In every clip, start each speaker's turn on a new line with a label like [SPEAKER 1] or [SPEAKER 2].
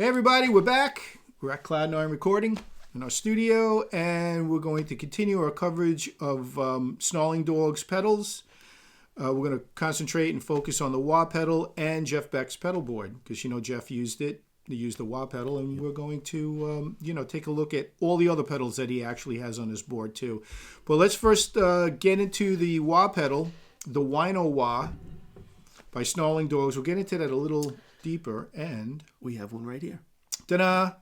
[SPEAKER 1] Hey everybody, we're back. We're at Cloud9 Recording in our studio, and we're going to continue our coverage of Snarling Dogs pedals. We're going to concentrate and focus on the wah pedal and Jeff Beck's pedalboard, because Jeff used it. He used the wah pedal, and we're going to take a look at all the other pedals that he actually has on his board too. But let's first get into the wah pedal, the Whine-O Wah by Snarling Dogs. We'll get into that a little deeper, and
[SPEAKER 2] we have one right here.
[SPEAKER 1] Ta-da!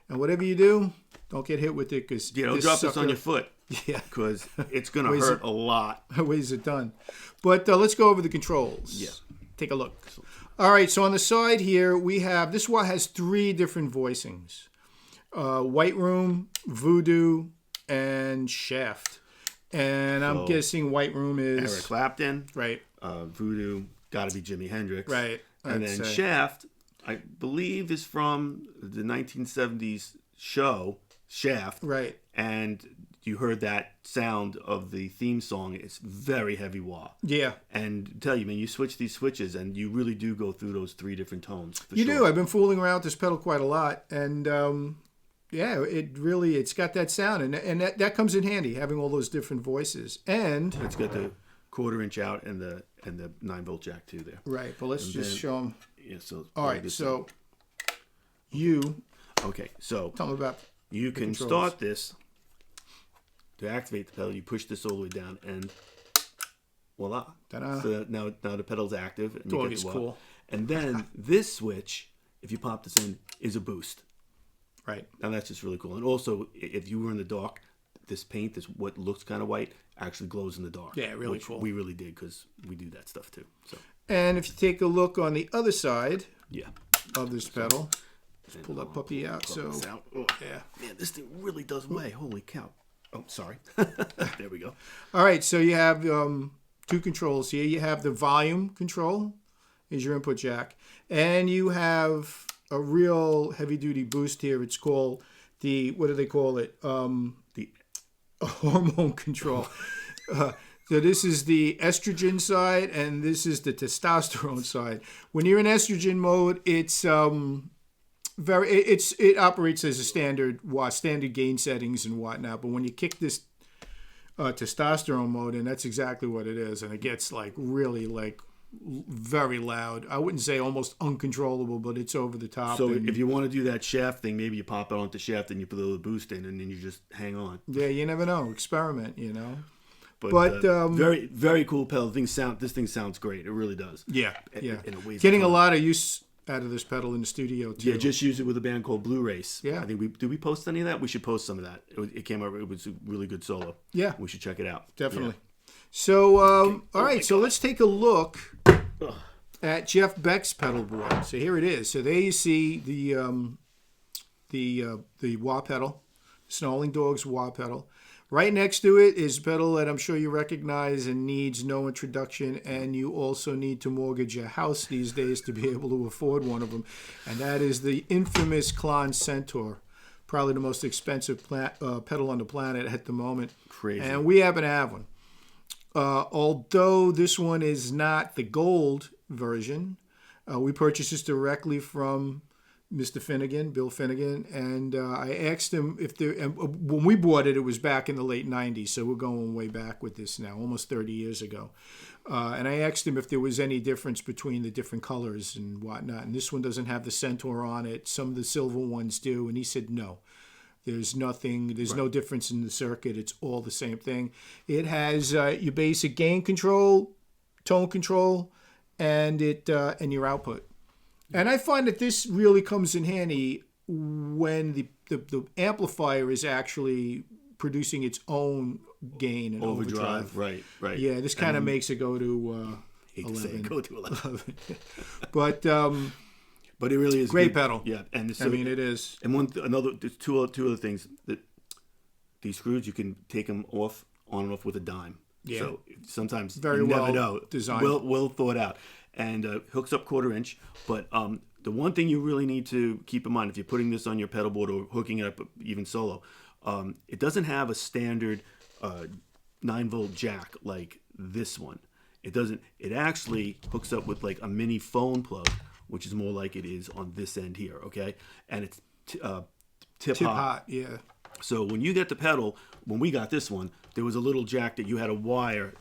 [SPEAKER 1] And whatever you do, don't get hit with it, because
[SPEAKER 2] don't drop this on your foot.
[SPEAKER 1] Yeah,
[SPEAKER 2] because it's gonna hurt a lot.
[SPEAKER 1] Weighs a ton. But let's go over the controls.
[SPEAKER 2] Yeah,
[SPEAKER 1] take a look. All right, so on the side here we have this wah has 3 different voicings: White Room, Voodoo, and Shaft. And I'm guessing White Room is
[SPEAKER 2] Eric Clapton,
[SPEAKER 1] right?
[SPEAKER 2] Voodoo got to be Jimi Hendrix,
[SPEAKER 1] right?
[SPEAKER 2] And then Shaft, I believe, is from the 1970s show Shaft,
[SPEAKER 1] right?
[SPEAKER 2] And you heard that sound of the theme song. It's very heavy wah.
[SPEAKER 1] Yeah.
[SPEAKER 2] And tell you, man, you switch these switches, and you really do go through those 3 different tones.
[SPEAKER 1] You do. I've been fooling around with this pedal quite a lot, and yeah, it's got that sound, and that comes in handy, having all those different voices. And
[SPEAKER 2] it's got the 1/4 inch out and the 9-volt jack too there.
[SPEAKER 1] Right, but let's just show them.
[SPEAKER 2] Yeah. So
[SPEAKER 1] all right. So
[SPEAKER 2] okay. So
[SPEAKER 1] tell them about.
[SPEAKER 2] You can
[SPEAKER 1] controls.
[SPEAKER 2] start this to activate the pedal. You push this all the way down, and voila!
[SPEAKER 1] Ta-da.
[SPEAKER 2] So now the pedal's active, and you get the wah.
[SPEAKER 1] Cool.
[SPEAKER 2] And then this switch, if you pop this in, is a boost.
[SPEAKER 1] Right.
[SPEAKER 2] Now that's just really cool. And also, if you were in the dark, this paint, this what looks kind of white, actually glows in the dark.
[SPEAKER 1] Yeah, really
[SPEAKER 2] which
[SPEAKER 1] cool.
[SPEAKER 2] We really dig, because we do that stuff too. So.
[SPEAKER 1] And if you take a look on the other side,
[SPEAKER 2] yeah,
[SPEAKER 1] of this pedal, let's pull that puppy out. So
[SPEAKER 2] oh,
[SPEAKER 1] yeah,
[SPEAKER 2] man, this thing really does weigh. Holy cow! Oh, sorry. There we go.
[SPEAKER 1] All right, so you have 2 controls here. You have the volume control, is your input jack, and you have a real heavy-duty boost here. It's called the, what do they call it? The hormone control. So this is the estrogen side, and this is the testosterone side. When you're in estrogen mode, it's it operates as a standard gain settings and whatnot. But when you kick this testosterone mode in, that's exactly what it is, and it gets really very loud. I wouldn't say almost uncontrollable, but it's over the top.
[SPEAKER 2] So if you want to do that Shaft thing, maybe you pop it onto Shaft and you put a little boost in, and then you just hang on.
[SPEAKER 1] Yeah, you never know. Experiment,
[SPEAKER 2] But very, very cool pedal. This thing sounds great. It really does.
[SPEAKER 1] Yeah, yeah.
[SPEAKER 2] Getting
[SPEAKER 1] a lot of use out of this pedal in the studio too.
[SPEAKER 2] Yeah, just use it with a band called Blue Race.
[SPEAKER 1] Yeah,
[SPEAKER 2] I think did we post any of that? We should post some of that. It came out. It was a really good solo.
[SPEAKER 1] Yeah,
[SPEAKER 2] we should check it out.
[SPEAKER 1] Definitely. Yeah. So, all right. So let's take a look at Jeff Beck's pedal board. So here it is. So there you see the wah pedal, Snarling Dogs wah pedal. Right next to it is a pedal that I'm sure you recognize and needs no introduction, and you also need to mortgage a house these days to be able to afford one of them, and that is the infamous Klon Centaur, probably the most expensive pedal on the planet at the moment.
[SPEAKER 2] Crazy.
[SPEAKER 1] And we happen to have one. Although this one is not the gold version, we purchased this directly from Mr. Finnegan, Bill Finnegan, and I asked him if when we bought it, it was back in the late 90s, so we're going way back with this now, almost 30 years ago. And I asked him if there was any difference between the different colors and whatnot, and this one doesn't have the Centaur on it. Some of the silver ones do, and he said no. There's nothing, there's no difference in the circuit. It's all the same thing. It has your basic gain control, tone control, and your output. And I find that this really comes in handy when the amplifier is actually producing its own gain and overdrive.
[SPEAKER 2] Right.
[SPEAKER 1] Yeah, this kind of makes it go to 11.
[SPEAKER 2] Go to 11.
[SPEAKER 1] But
[SPEAKER 2] it really is
[SPEAKER 1] great
[SPEAKER 2] good
[SPEAKER 1] pedal.
[SPEAKER 2] Yeah, and
[SPEAKER 1] so, it is.
[SPEAKER 2] And there's two other things that these screws, you can take them on and off with a dime.
[SPEAKER 1] Yeah.
[SPEAKER 2] So sometimes
[SPEAKER 1] very
[SPEAKER 2] you
[SPEAKER 1] well
[SPEAKER 2] never know.
[SPEAKER 1] Designed.
[SPEAKER 2] Well thought out. And hooks up 1/4 inch. But the one thing you really need to keep in mind if you're putting this on your pedalboard or hooking it up even solo, it doesn't have a standard 9-volt jack like this one. It doesn't. It actually hooks up with like a mini phone plug which is more like it is on this end here, okay? And it's tip
[SPEAKER 1] Tip
[SPEAKER 2] hot.
[SPEAKER 1] hot, yeah.
[SPEAKER 2] So when you get the pedal, when we got this one, there was a little jack that you had a wire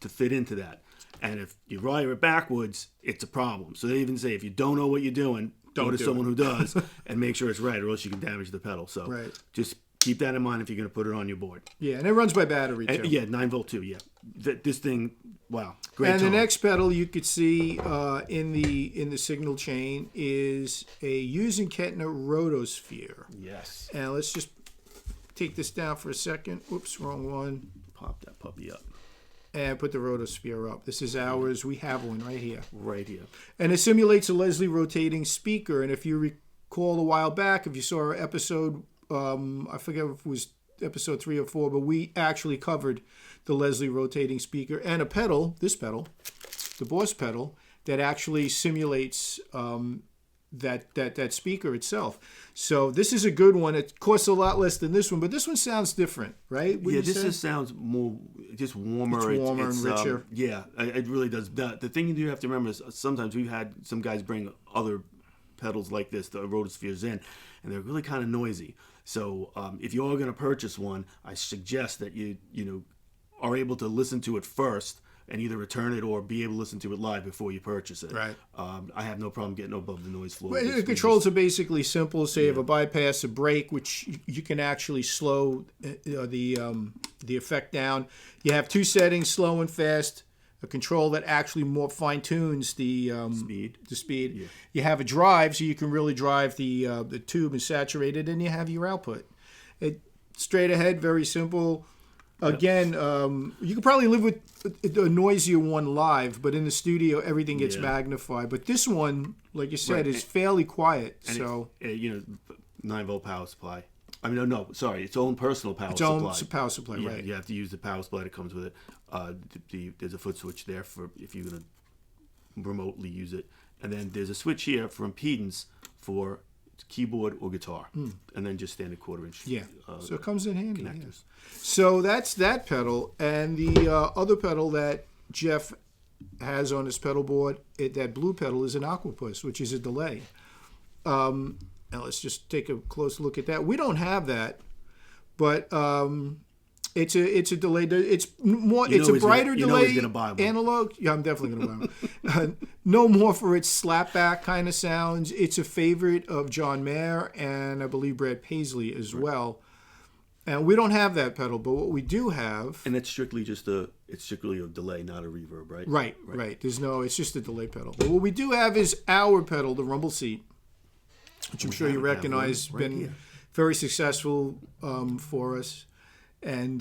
[SPEAKER 2] to fit into that. And if you wire it backwards, it's a problem. So they even say if you don't know what you're doing, go to someone who does and make sure it's right, or else you can damage the pedal. So just keep that in mind if you're going to put it on your board.
[SPEAKER 1] Yeah, and it runs by battery too.
[SPEAKER 2] Yeah, 9-volt too. Yeah, this thing, wow, great.
[SPEAKER 1] And
[SPEAKER 2] tone.
[SPEAKER 1] the next pedal you could see in the signal chain is a Hughes Kettner Rotosphere.
[SPEAKER 2] Yes.
[SPEAKER 1] And let's just take this down for a second. Whoops, wrong one.
[SPEAKER 2] Pop that puppy up.
[SPEAKER 1] And put the Rotosphere up. This is ours. We have one right here.
[SPEAKER 2] Right here.
[SPEAKER 1] And it simulates a Leslie rotating speaker. And if you recall a while back, if you saw our episode, I forget if it was episode 3 or 4, but we actually covered the Leslie rotating speaker and a pedal, this pedal, the Boss pedal, that actually simulates that speaker itself. So this is a good one. It costs a lot less than this one, but this one sounds different, right?
[SPEAKER 2] Yeah, this just sounds more, just warmer.
[SPEAKER 1] It's warmer and richer.
[SPEAKER 2] Yeah, it really does. The thing you do have to remember is sometimes we've had some guys bring other pedals like this, the Rotospheres in, and they're really kind of noisy. So if you are going to purchase one, I suggest that you are able to listen to it first and either return it or be able to listen to it live before you purchase it.
[SPEAKER 1] Right.
[SPEAKER 2] I have no problem getting above the noise floor.
[SPEAKER 1] Well, the controls are basically simple. So you have a bypass, a brake, which you can actually slow the effect down. You have 2 settings, slow and fast. A control that actually more fine tunes the speed.
[SPEAKER 2] Yeah.
[SPEAKER 1] You have a drive, so you can really drive the tube and saturate it, and you have your output. Straight ahead, very simple. Again, you could probably live with a noisier one live, but in the studio, everything gets magnified. But this one, like you said, is fairly quiet.
[SPEAKER 2] And
[SPEAKER 1] so
[SPEAKER 2] 9-volt power supply. I mean, no, sorry, its own personal power supply.
[SPEAKER 1] Its own power supply, right?
[SPEAKER 2] You have to use the power supply that comes with it. There's a foot switch there for if you're going to remotely use it, and then there's a switch here for impedance for keyboard or guitar, and then just standard 1/4-inch.
[SPEAKER 1] Yeah, so it comes in handy.
[SPEAKER 2] Connectors.
[SPEAKER 1] Yes. So that's that pedal, and the other pedal that Jeff has on his pedal board, that blue pedal, is an Aquapus, which is a delay. Now let's just take a close look at that. We don't have that, but it's a delay. It's more. It's a brighter delay. Analog. Yeah, I'm definitely going to buy one. No more for its slapback kind of sounds. It's a favorite of John Mayer and I believe Brad Paisley as well. And we don't have that pedal, but what we do have,
[SPEAKER 2] and it's strictly a delay, not a reverb, right?
[SPEAKER 1] Right. It's just a delay pedal. But what we do have is our pedal, the Rumble Seat, which I'm sure you recognize, been very successful for us. And,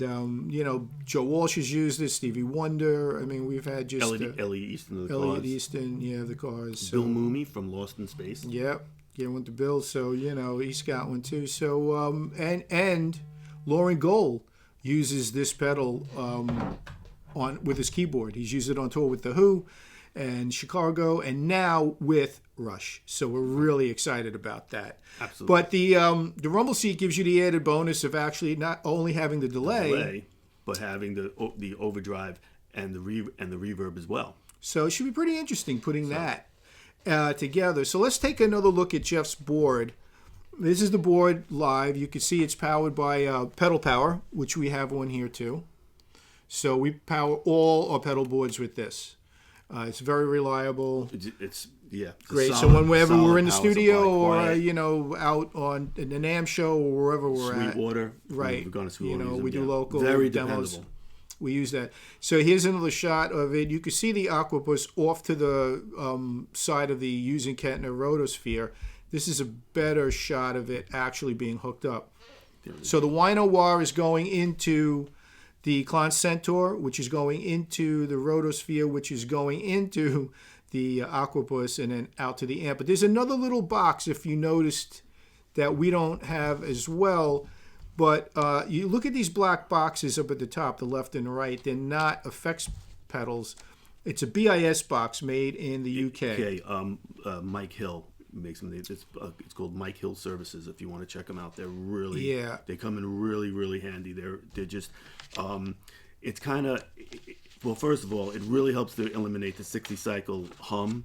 [SPEAKER 1] Joe Walsh has used it, Stevie Wonder. I mean, we've had just...
[SPEAKER 2] Elliot Easton of the
[SPEAKER 1] Elliot
[SPEAKER 2] Cars.
[SPEAKER 1] Easton, the Cars. So.
[SPEAKER 2] Bill Mooney from Lost in Space.
[SPEAKER 1] Yep. Yeah, went to Bill. So, he's got one too. So, and Lauren Gold uses this pedal with his keyboard. He's used it on tour with The Who and Chicago, and now with Rush. So we're really excited about that.
[SPEAKER 2] Absolutely.
[SPEAKER 1] But the Rumble Seat gives you the added bonus of actually not only having the delay,
[SPEAKER 2] but having the overdrive and the reverb as well.
[SPEAKER 1] So it should be pretty interesting putting that together. So let's take another look at Jeff's board. This is the board live. You can see it's powered by Pedal Power, which we have one here too. So we power all our pedal boards with this. It's very reliable.
[SPEAKER 2] It's
[SPEAKER 1] great. So whenever we're in the studio or out on an NAMM show or wherever we're at,
[SPEAKER 2] Sweetwater,
[SPEAKER 1] right?
[SPEAKER 2] We've gone to Sweetwater.
[SPEAKER 1] We do local
[SPEAKER 2] very
[SPEAKER 1] demos.
[SPEAKER 2] Dependable.
[SPEAKER 1] We use that. So here's another shot of it. You can see the Aquapus off to the side of the Hughes Kettner Rotosphere. This is a better shot of it actually being hooked up. So the Whine-O Wah is going into the Klon Centaur, which is going into the Rotosphere, which is going into the Aquapus, and then out to the amp. But there's another little box, if you noticed, that we don't have as well. But you look at these black boxes up at the top, the left and the right. They're not effects pedals. It's a BIS box made in the UK.
[SPEAKER 2] Mike Hill makes them. It's called Mike Hill Services. If you want to check them out, they're really they come in really, really handy. They're just it's kind of, well, first of all, it really helps to eliminate the 60 cycle hum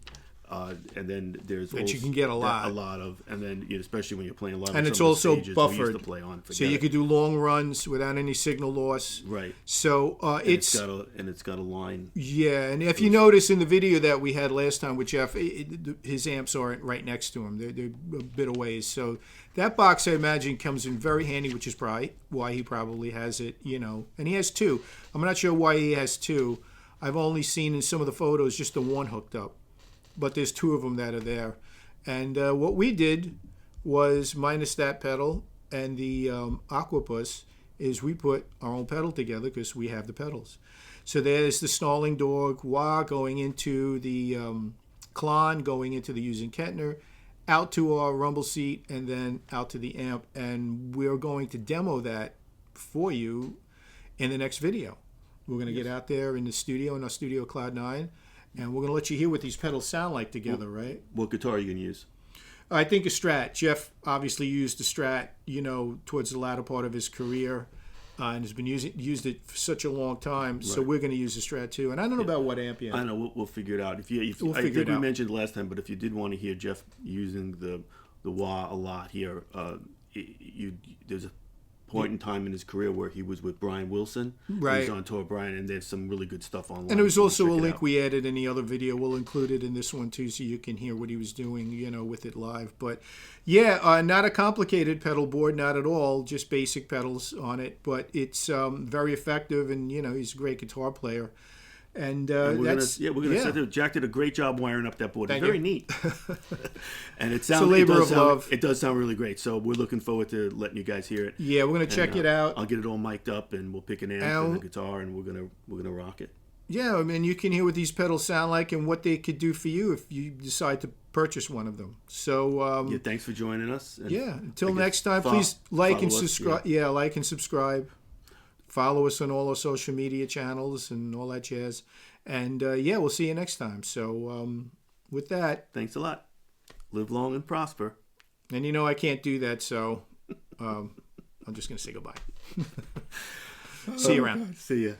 [SPEAKER 2] And then there's
[SPEAKER 1] that
[SPEAKER 2] also
[SPEAKER 1] you can get a lot
[SPEAKER 2] of, and then especially when you're playing live.
[SPEAKER 1] And
[SPEAKER 2] on
[SPEAKER 1] it's
[SPEAKER 2] some of the
[SPEAKER 1] also
[SPEAKER 2] stages we used
[SPEAKER 1] buffered,
[SPEAKER 2] to play on,
[SPEAKER 1] so you could do long runs without any signal loss.
[SPEAKER 2] Right.
[SPEAKER 1] So it's
[SPEAKER 2] got a line.
[SPEAKER 1] Yeah, and if you notice in the video that we had last time with Jeff, his amps aren't right next to him; they're a bit away. So that box, I imagine, comes in very handy, which is probably why he probably has it. And he has two. I'm not sure why he has two. I've only seen in some of the photos just the one hooked up, but there's two of them that are there. And what we did was, minus that pedal and the Aquapus, is we put our own pedal together because we have the pedals. So there's the Snarling Dog Wah going into the Klon, going into the Hughes Kettner, out to our rumble seat, and then out to the amp. And we're going to demo that for you in the next video. We're going to get out there in the studio, in our studio Cloud 9, and we're going to let you hear what these pedals sound like together, right?
[SPEAKER 2] What guitar are you going to use?
[SPEAKER 1] I think a Strat. Jeff obviously used a Strat, towards the latter part of his career, and has been used it for such a long time. Right. So we're going to use a Strat too. And I don't know about what amp yet.
[SPEAKER 2] I know we'll figure it out. I think we mentioned last time, but if you did want to hear Jeff using the wah a lot here, there's a point in time in his career where he was with Brian Wilson.
[SPEAKER 1] Right.
[SPEAKER 2] He was on tour with Brian, and there's some really good stuff online.
[SPEAKER 1] And there was also a link we added in the other video. We'll include it in this one too, so you can hear what he was doing, with it live. But yeah, not a complicated pedal board, not at all. Just basic pedals on it, but it's very effective, and he's a great guitar player. And we're gonna
[SPEAKER 2] sit there. Jack did a great job wiring up that board. It's very neat, and
[SPEAKER 1] it's a labor of love.
[SPEAKER 2] It does sound really great. So we're looking forward to letting you guys hear it.
[SPEAKER 1] Yeah, we're gonna check it out.
[SPEAKER 2] I'll get it all mic'd up, and we'll pick an amp and a guitar, and we're gonna rock it.
[SPEAKER 1] Yeah, I mean, you can hear what these pedals sound like and what they could do for you if you decide to purchase one of them. So
[SPEAKER 2] thanks for joining us. And
[SPEAKER 1] until next time, please like and subscribe. Yeah, like and subscribe. Follow us on all our social media channels and all that jazz. And we'll see you next time. So with that,
[SPEAKER 2] thanks a lot. Live long and prosper.
[SPEAKER 1] And I can't do that, so I'm just going to say goodbye. See you around.
[SPEAKER 2] See ya.